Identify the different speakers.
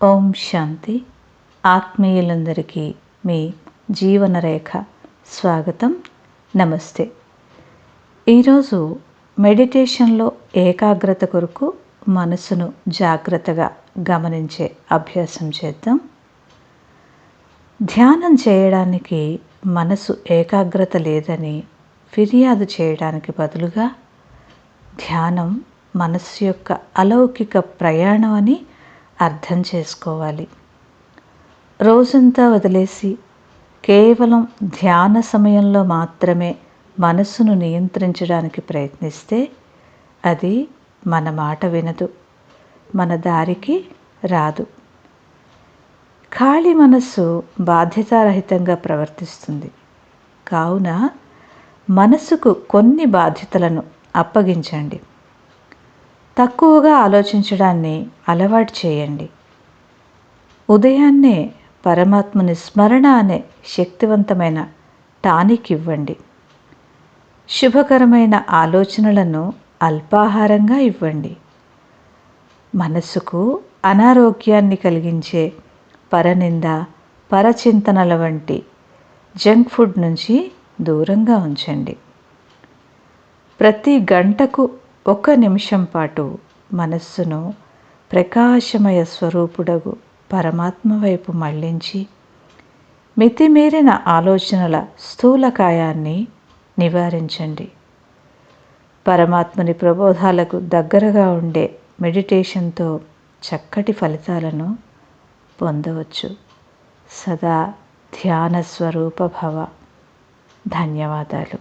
Speaker 1: ఓం శాంతి. ఆత్మీయులందరికీ మీ జీవనరేఖ స్వాగతం. నమస్తే. ఈరోజు మెడిటేషన్లో ఏకాగ్రత కొరకు మనసును జాగ్రత్తగా గమనించే అభ్యాసం చేద్దాం. ధ్యానం చేయడానికి మనసు ఏకాగ్రత లేదని ఫిర్యాదు చేయడానికి బదులుగా ధ్యానం మనస్సు యొక్క అలౌకిక ప్రయాణం అని అర్థం చేసుకోవాలి. రోజంతా వదిలేసి కేవలం ధ్యాన సమయంలో మాత్రమే మనసును నియంత్రించడానికి ప్రయత్నిస్తే అది మన మాట వినదు, మన దారికి రాదు. ఖాళీ మనస్సు బాధ్యతారహితంగా ప్రవర్తిస్తుంది. కావున మనసుకు కొన్ని బాధ్యతలను అప్పగించండి. తక్కువగా ఆలోచించడాన్ని అలవాటు చేయండి. ఉదయాన్నే పరమాత్మని స్మరణ అనే శక్తివంతమైన టానిక్ ఇవ్వండి. శుభకరమైన ఆలోచనలను అల్పాహారంగా ఇవ్వండి. మనసుకు అనారోగ్యాన్ని కలిగించే పరనింద, పరచింతనల వంటి జంక్ ఫుడ్ నుంచి దూరంగా ఉంచండి. ప్రతి గంటకు 1 నిమిషం పాటు మనస్సును ప్రకాశమయ స్వరూపుడగు పరమాత్మ వైపు మళ్లించి మితిమీరిన ఆలోచనల స్థూలకాయాన్ని నివారించండి. పరమాత్మని ప్రబోధాలకు దగ్గరగా ఉండే మెడిటేషన్తో చక్కటి ఫలితాలను పొందవచ్చు. సదా ధ్యాన స్వరూప భవ. ధన్యవాదాలు.